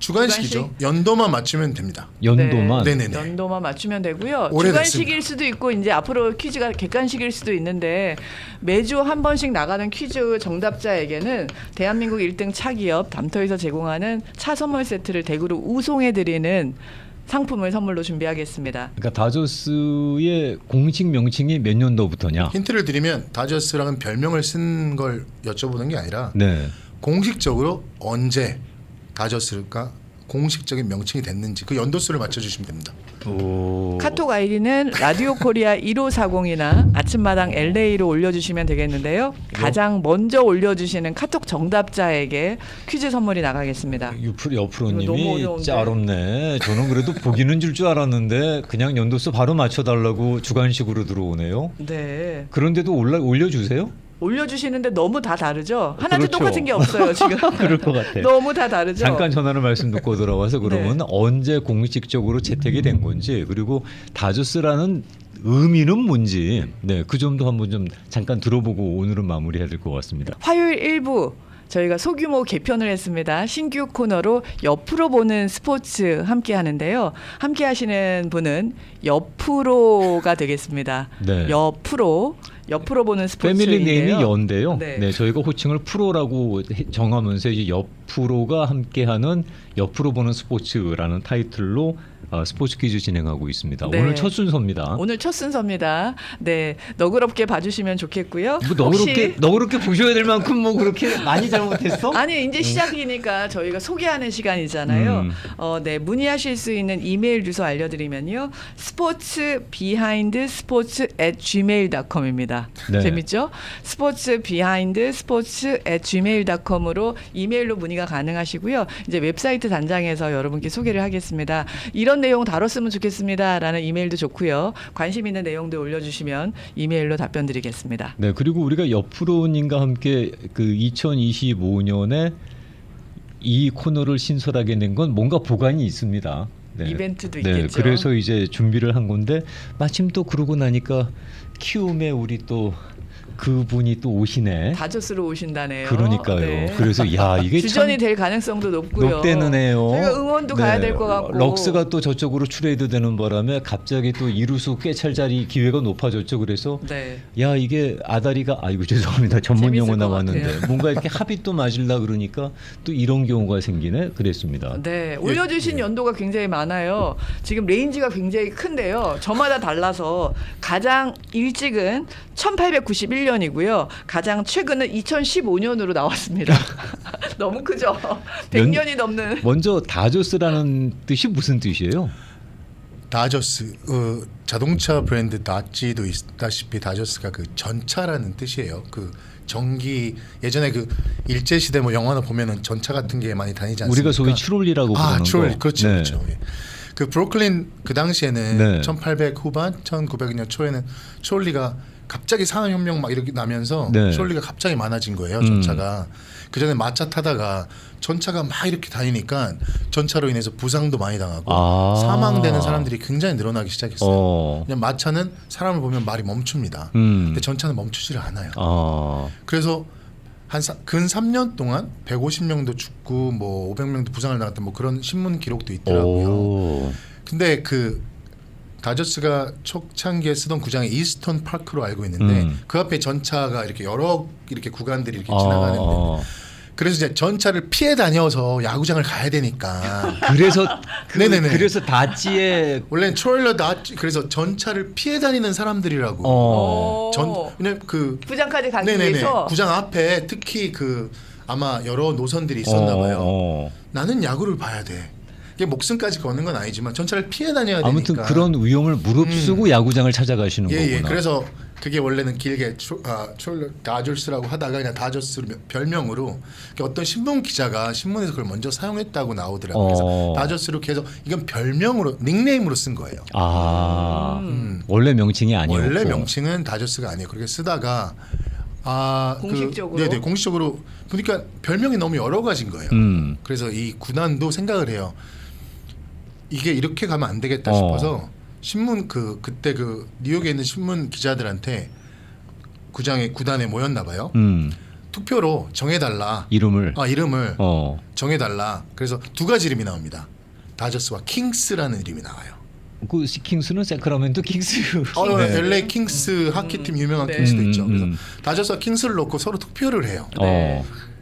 주관식이죠. 연도만 맞추면 됩니다. 연도만. 네. 네네네. 연도만 맞추면 되고요. 오래됐습니다. 주관식일 수도 있고 이제 앞으로 퀴즈가 객관식일 수도 있는데 매주 한 번씩 나가는 퀴즈 정답자에게는 대한민국 1등 차 기업 담터에서 제공하는 차 선물 세트를 댁으로 우송해 드리는 상품을 선물로 준비하겠습니다. 그러니까 다저스의 공식 명칭이 몇 년도부터냐? 힌트를 드리면 다저스라는 별명을 쓴 걸 여쭤보는 게 아니라 네. 공식적으로 언제 다저스가 공식적인 명칭이 됐는지 그 연도수를 맞춰주시면 됩니다. 카톡 아이디는 라디오 코리아 1540이나 아침마당 LA로 올려주시면 되겠는데요. 가장 먼저 올려주시는 카톡 정답자에게 퀴즈 선물이 나가겠습니다. 옆으로 이거 너무 님이 어려운데. 짜롭네. 저는 그래도 보기는 줄 알았는데 그냥 연도수 바로 맞춰달라고 주관식으로 들어오네요. 네. 그런데도 올려주세요? 올려주시는데 너무 다 다르죠. 하나도 그렇죠. 똑같은 게 없어요 지금. 그럴 것 같아. 너무 다 다르죠. 잠깐 전화를 말씀 듣고 들어와서 그러면 네. 언제 공식적으로 채택이 된 건지 그리고 다저스라는 의미는 뭔지 그 점도 한번 좀 잠깐 들어보고 오늘은 마무리해야 될 것 같습니다. 화요일 1부 저희가 소규모 개편을 했습니다. 신규 코너로 옆으로 보는 스포츠 함께 하는데요. 함께 하시는 분은 옆으로가 되겠습니다. 네. 옆으로 보는 스포츠인데요. 패밀리 네임이 연데요. 네. 네, 저희가 호칭을 프로라고 정하면서 이제 옆프로가 함께하는 옆으로 보는 스포츠라는 타이틀로 스포츠 퀴즈 진행하고 있습니다. 네. 오늘 첫 순서입니다. 오늘 첫 순서입니다. 네, 너그럽게 봐주시면 좋겠고요. 뭐 너그럽게 보셔야 될 만큼 뭐 그렇게 많이 잘못했어? 아니 이제 시작이니까 저희가 소개하는 시간이잖아요. 네, 문의하실 수 있는 이메일 주소 알려드리면요, sportsbehindsports@gmail.com입니다. 네. 재밌죠? sportsbehindsports@gmail.com으로 이메일로 문의가 가능하시고요. 이제 웹사이트 단장에서 여러분께 소개를 하겠습니다. 이런 내용 다뤘으면 좋겠습니다라는 이메일도 좋고요. 관심 있는 내용도 올려주시면 이메일로 답변 드리겠습니다. 네, 그리고 우리가 옆프로님과 함께 그 2025년에 이 코너를 신설하게 된 건 뭔가 보관이 있습니다. 네. 이벤트도 네, 있겠죠. 그래서 이제 준비를 한 건데 마침 또 그러고 나니까 키움에 우리 또 그분이 또 오시네. 다저스로 오신다네요. 그러니까요. 네. 그래서 야 이게 주전이 참 될 가능성도 높고요. 높대는 해요. 저희가 응원도 가야 될 것 같고. 럭스가 또 저쪽으로 트레이드 되는 바람에 갑자기 또 이루수 꿰찰 자리 기회가 높아졌죠. 그래서 네. 야 이게 아다리가 아이고 죄송합니다. 전문 재밌을 용어 것 나왔는데 같아요. 뭔가 이렇게 합이 또 맞으려 그러니까 또 이런 경우가 생기네. 그랬습니다. 네, 올려주신 연도가 굉장히 많아요. 지금 레인지가 굉장히 큰데요. 저마다 달라서 가장 일찍은 1891년이고요. 가장 최근은 2015년으로 나왔습니다. 너무 크죠? 100년이 넘는. 먼저 다저스라는 뜻이 무슨 뜻이에요? 다저스 자동차 브랜드 다찌도 있다시피 다저스가 그 전차라는 뜻이에요. 그 전기 예전에 그 일제 시대 뭐 영화나 보면은 전차 같은 게 많이 다니지 않습니까? 우리가 소위 추롤리라고 부르는 추롤리 거. 그렇죠, 네. 그렇죠. 예. 그 브루클린 그 당시에는 네. 1800 후반, 1900년 초에는 추롤리가 갑자기 산업혁명 막 이렇게 나면서 네. 추롤리가 갑자기 많아진 거예요. 전차가 그 전에 마차 타다가 전차가 막 이렇게 다니니까 전차로 인해서 부상도 많이 당하고 사망되는 사람들이 굉장히 늘어나기 시작했어요. 그냥 마차는 사람을 보면 말이 멈춥니다. 근데 전차는 멈추지를 않아요. 그래서 근 3년 동안 150명도 죽고 뭐 500명도 부상을 당했던 뭐 그런 신문 기록도 있더라고요. 근데 그 다저스가 초창기에 쓰던 구장이 이스턴 파크로 알고 있는데 그 앞에 전차가 이렇게 여러 이렇게 구간들이 이렇게 지나가는데 그래서 이제 전차를 피해 다녀서 야구장을 가야 되니까 그래서 네네네. 그래서 다찌의 원래는 트레일러 다찌 그래서 전차를 피해 다니는 사람들이라고 왜냐면 그 부장까지 가기 네네네 위해서. 구장 앞에 특히 그 아마 여러 노선들이 있었나 봐요. 나는 야구를 봐야 돼. 이게 목숨까지 거는 건 아니지만 전차를 피해 다녀야 되니까. 아무튼 그런 위험을 무릅쓰고 야구장을 찾아가시는 거구나. 예. 그래서 그게 원래는 길게 다저스라고 하다가 그냥 다저스 별명으로 어떤 신문 기자가 신문에서 그걸 먼저 사용했다고 나오더라고요. 그래서 다저스로 계속 이건 별명으로 닉네임으로 쓴 거예요. 원래 명칭이 아니었고. 원래 명칭은 다저스가 아니에요. 그렇게 쓰다가 공식적으로? 네네 공식적으로 보니까 별명이 너무 여러 가지인 거예요. 그래서 이 구단도 생각을 해요. 이게 이렇게 가면 안 되겠다 싶어서 신문 그때 그 뉴욕에 있는 신문 기자들한테 구단에 모였나 봐요. 투표로 정해달라. 이름을 정해달라. 그래서 두 가지 이름이 나옵니다. 다저스와 킹스라는 이름이 나와요. 그 킹스는 세크라멘토 킹스. LA 킹스 하키팀 유명한 네. 킹스도 있죠. 그래서 다저스와 킹스를 놓고 서로 투표를 해요.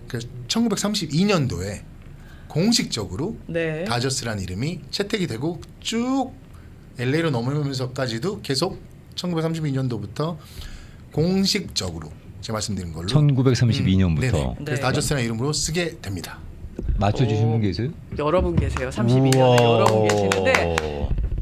그래서 1932년도에 공식적으로 네. 다저스라는 이름이 채택이 되고 쭉 LA로 넘어오면서까지도 계속 1932년도부터 공식적으로 제가 말씀드린 걸로 1932년부터 네네. 그래서 네. 다저스라는 이름으로 쓰게 됩니다. 맞춰주신 분 계세요? 여러 분 계세요. 32년에 여러 분 계시는데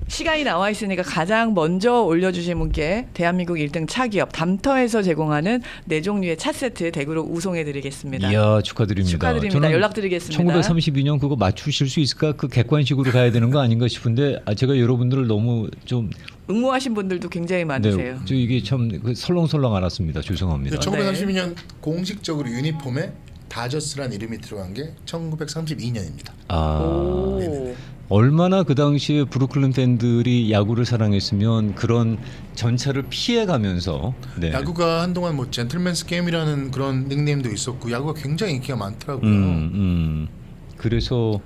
시간이 나와 있으니까 가장 먼저 올려주신 분께 대한민국 1등 차기업 담터에서 제공하는 4종류의 차 세트 댁으로 우송해드리겠습니다. 이야 축하드립니다. 축하드립니다. 저는 연락드리겠습니다. 1932년 그거 맞추실 수 있을까? 그 객관식으로 가야 되는 거 아닌가 싶은데 제가 여러분들을 너무 좀 응모하신 분들도 굉장히 많으세요. 저 이게 참 설렁설렁 알았습니다. 죄송합니다. 1932년 공식적으로 유니폼에 다저스라는 이름이 들어간 게 1932년입니다. 오. 얼마나 그 당시에 브루클린 팬들이 야구를 사랑했으면 그런 전차를 피해가면서 네. 야구가 한동안 뭐 젠틀맨스 게임이라는 그런 닉네임도 있었고 야구가 굉장히 인기가 많더라고요. 그래서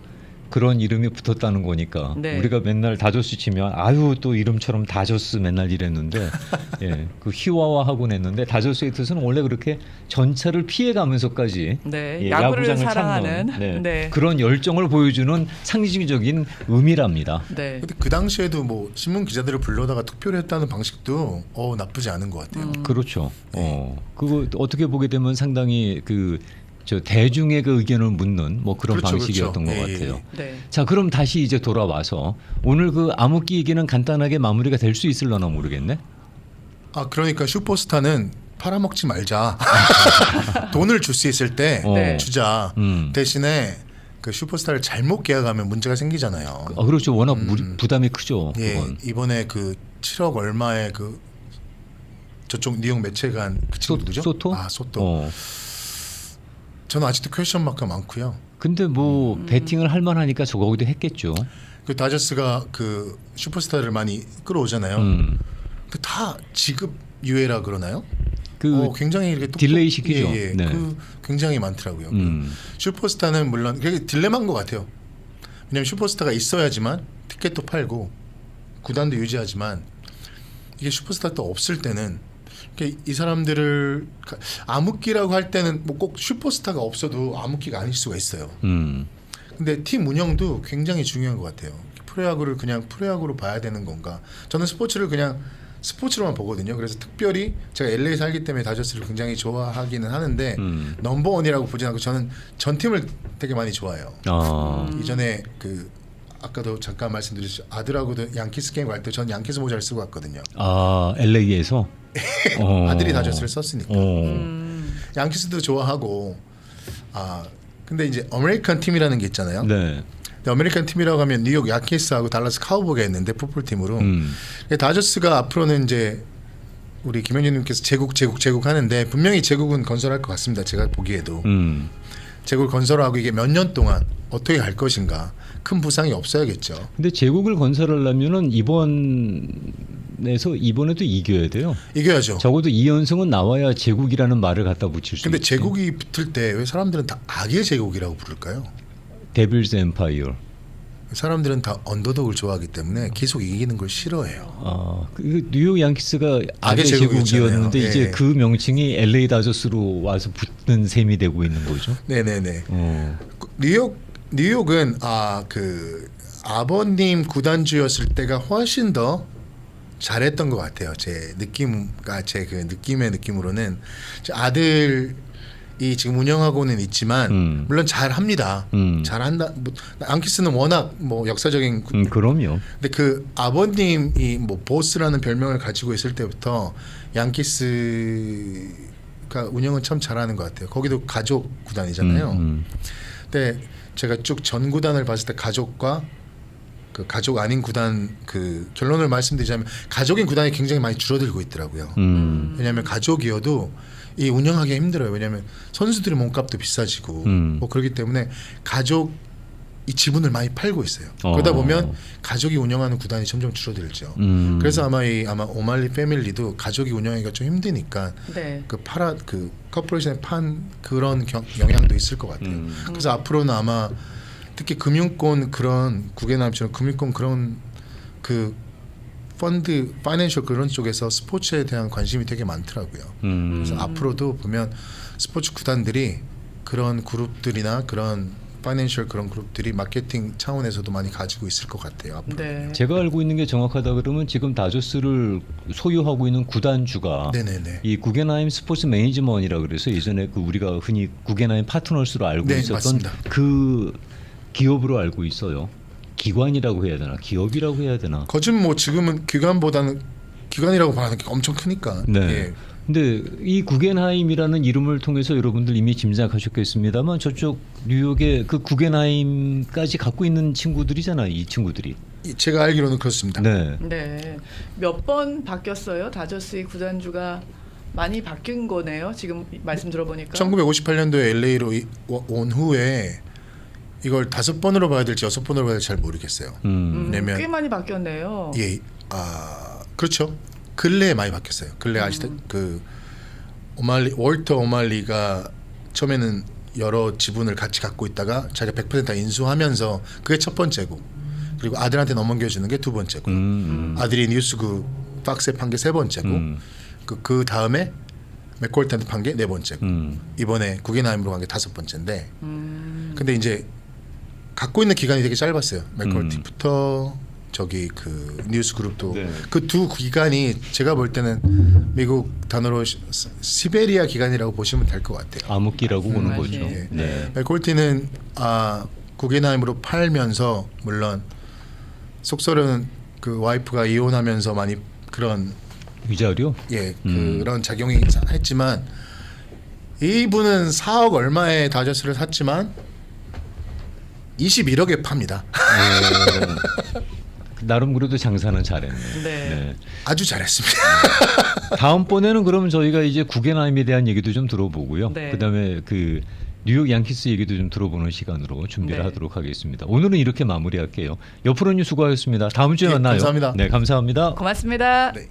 그런 이름이 붙었다는 거니까 네. 우리가 맨날 다저스 치면 아유 또 이름처럼 다저스 맨날 이랬는데 예, 그 희화화하곤 했는데 다저스의 뜻은 원래 그렇게 전차를 피해가면서까지 네, 예, 야구를 야구장을 사랑하는 찾는 네. 그런 열정을 보여주는 상징적인 의미랍니다. 네. 근데 그 당시에도 뭐 신문 기자들을 불러다가 투표를 했다는 방식도 나쁘지 않은 것 같아요. 그렇죠. 그거 어떻게 보게 되면 상당히 저 대중의 그 의견을 묻는 뭐 그런 그렇죠, 방식이었던 그렇죠. 것 예, 같아요. 네. 자, 그럼 다시 이제 돌아와서 오늘 그 암흑기 얘기는 간단하게 마무리가 될 수 있을려나 모르겠네. 아 그러니까 슈퍼스타는 팔아먹지 말자. 돈을 줄 수 있을 때 네. 주자. 음. 대신에 그 슈퍼스타를 잘못 계약하면 문제가 생기잖아요. 그렇죠. 워낙 부담이 크죠. 예, 그건. 이번에 그 7억 얼마의 그 저쪽 뉴욕 매체가 한 그 친구 누구죠? 소토? 아 소토. 저는 아직도 퀘스천 마크가 많고요. 근데 뭐 배팅을 할 만하니까 저거기도 했겠죠. 그 다저스가 그 슈퍼스타를 많이 끌어오잖아요. 그 다 지급 유예라 그러나요? 굉장히 이렇게 딜레이 시키죠. 예, 예. 네. 그 굉장히 많더라고요. 음. 슈퍼스타는 물론 그게 딜레마인 것 같아요. 왜냐하면 슈퍼스타가 있어야지만 티켓도 팔고 구단도 유지하지만 이게 슈퍼스타가 없을 때는 이 사람들을 암흑기라고 할 때는 뭐 꼭 슈퍼스타가 없어도 암흑기가 아닐 수가 있어요. 근데 팀 운영도 굉장히 중요한 것 같아요. 프로야구를 그냥 프로야구로 봐야 되는 건가? 저는 스포츠를 그냥 스포츠로만 보거든요. 그래서 특별히 제가 LA 살기 때문에 다저스를 굉장히 좋아하기는 하는데 넘버원이라고 보진 않고 저는 전 팀을 되게 많이 좋아해요. 이전에 그 아까도 잠깐 말씀드렸죠. 아들하고도 양키스 게임 갈 때 전 양키스 모자를 쓰고 갔거든요. 아, LA에서 아들이 다저스를 썼으니까. 양키스도 좋아하고 근데 이제 아메리칸 팀이라는 게 있잖아요. 네. 근데 아메리칸 팀이라고 하면 뉴욕 야키스하고 달라스 카우보이가 있는데 풋볼 팀으로 다저스가 앞으로는 이제 우리 김현준님께서 제국 하는데 분명히 제국은 건설할 것 같습니다. 제가 보기에도 제국을 건설하고 이게 몇 년 동안 어떻게 갈 것인가 큰 부상이 없어야겠죠. 근데 제국을 건설하려면은 이번에도 이겨야 돼요. 이겨야죠. 적어도 2연승은 나와야 제국이라는 말을 갖다 붙일 수 근데 있지. 제국이 붙을 때 왜 사람들은 다 악의 제국이라고 부를까요? 데빌스 엠파이어. 사람들은 다 언더독을 좋아하기 때문에 계속 이기는 걸 싫어해요. 그 뉴욕 양키스가 악의 제국이었잖아요. 제국이었는데 예. 이제 그 명칭이 LA 다저스로 와서 붙는 셈이 되고 있는 거죠. 네네네. 뉴욕은 그 아버님 구단주였을 때가 훨씬 더 잘했던 것 같아요. 제 느낌의 느낌으로는 제 아들이 지금 운영하고는 있지만 물론 잘합니다. 잘한다. 뭐, 양키스는 워낙 뭐 역사적인 그럼요. 근데 그 아버님이 뭐 보스라는 별명을 가지고 있을 때부터 양키스가 운영은 참 잘하는 것 같아요. 거기도 가족 구단이잖아요. 근데 제가 쭉 전 구단을 봤을 때 가족과 그 가족 아닌 구단 그 결론을 말씀드리자면 가족인 구단이 굉장히 많이 줄어들고 있더라고요. 왜냐하면 가족이어도 이 운영하기 힘들어요. 왜냐하면 선수들의 몸값도 비싸지고 뭐 그렇기 때문에 가족 이 지분을 많이 팔고 있어요. 그러다 보면 가족이 운영하는 구단이 점점 줄어들죠. 그래서 아마 오말리 패밀리도 가족이 운영하기가 좀 힘드니까 네. 그 코퍼레이션에 판 그런 영향도 있을 것 같아요. 그래서 앞으로는 아마 특히 금융권 그런 구겐하임처럼 금융권 그런 그 펀드, 파이낸셜 그런 쪽에서 스포츠에 대한 관심이 되게 많더라고요. 그래서 앞으로도 보면 스포츠 구단들이 그런 그룹들이나 그런 파이낸셜 그런 그룹들이 마케팅 차원에서도 많이 가지고 있을 것 같아요. 앞으로. 네. 제가 알고 있는 게 정확하다 그러면 지금 다저스를 소유하고 있는 구단주가 네네네. 이 구겐하임 스포츠 매니지먼이라 그래서 예전에 그 우리가 흔히 구겐하임 파트너스로 알고 네, 있었던 맞습니다. 그 기업으로 알고 있어요. 기관이라고 해야 되나, 기업이라고 해야 되나. 거진 뭐 지금은 기관보다는 기관이라고 말하는 게 엄청 크니까. 네. 예. 근데 이 구겐하임이라는 이름을 통해서 여러분들 이미 짐작하셨겠습니다만 저쪽 뉴욕의 그 구겐하임까지 갖고 있는 친구들이잖아요. 이 친구들이. 제가 알기로는 그렇습니다. 네. 네. 몇 번 바뀌었어요? 다저스의 구단주가 많이 바뀐 거네요. 지금 말씀 들어보니까. 1958년도에 LA로 온 후에 이걸 5번으로 봐야 될지 6번으로 봐야 될지 잘 모르겠어요. 왜냐면 꽤 많이 바뀌었네요. 예, 그렇죠. 근래에 많이 바뀌었어요. 근래 그 월터 오말리가 처음에는 여러 지분을 같이 갖고 있다가 자기가 100% 다 인수하면서 그게 첫 번째고, 그리고 아들한테 넘겨주는 게 두 번째고, 아들이 뉴스그 팍스에 판 게 세 번째고, 그 다음에 맥콜트한테 판 게 네 번째고, 이번에 구겐하임으로 간 게 5번째인데, 근데 이제 갖고 있는 기간이 되게 짧았어요. 맥콜티부터 저기 그 뉴스그룹도 네. 그 두 기간이 제가 볼 때는 미국 단어로 시베리아 기간이라고 보시면 될 것 같아요. 암흑기라고 보는 맞아요. 거죠. 예. 네. 맥콜티는 구겐하임으로 팔면서 물론 속설은 그 와이프가 이혼하면서 많이 그런 위자료? 그런 작용이 했지만 이분은 4억 얼마에 다저스를 샀지만 21억에 팝니다. 나름 그래도 장사는 잘했네. 네. 아주 잘했습니다. 다음번에는 그러면 저희가 이제 구겐하임에 대한 얘기도 좀 들어보고요. 네. 그다음에 그 뉴욕 양키스 얘기도 좀 들어보는 시간으로 준비를 네. 하도록 하겠습니다. 오늘은 이렇게 마무리할게요. 옆으로는 수고하셨습니다. 다음 주에 예, 만나요. 감사합니다. 네, 감사합니다. 고맙습니다. 네.